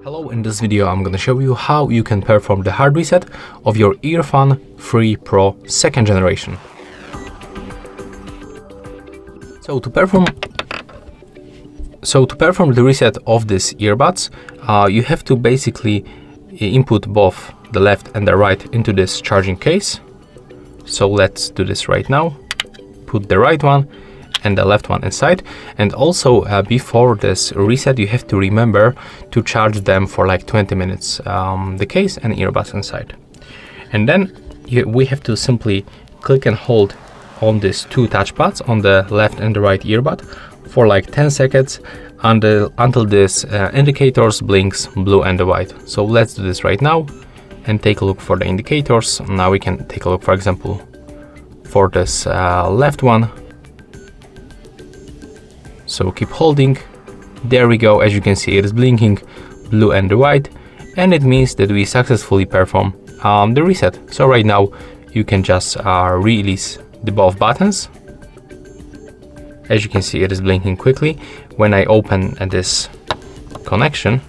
Hello, in this video I'm going to show you how you can perform the hard reset of your EarFun Free Pro 2nd generation. So to perform the reset of these earbuds, you have to basically input both the left and the right into this charging case. So let's do this right now. Put the right one and the left one inside, and also before this reset you have to remember to charge them for like 20 minutes, the case and earbuds inside. And then we have to simply click and hold on these two touchpads on the left and the right earbud for like 10 seconds until this indicators blinks blue and white. So let's do this right now and take a look for the indicators. Now we can take a look, for example, for this left one. So keep holding. There we go. As you can see, it is blinking blue and white, and it means that we successfully perform the reset. So right now you can just release the both buttons. As you can see, it is blinking quickly. When I open this connection,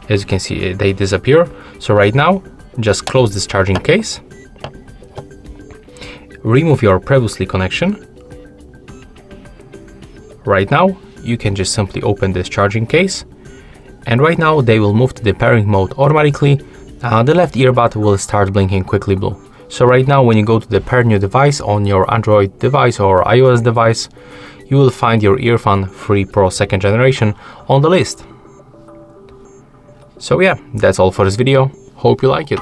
as you can see, they disappear. So right now, just close this charging case, remove your previously connection. Right now, you can just simply open this charging case, and right now they will move to the pairing mode automatically. The left earbud will start blinking quickly blue. So right now, when you go to the pair new device on your Android device or iOS device, you will find your EarFun Free Pro 2nd generation on the list. So yeah, that's all for this video. Hope you like it.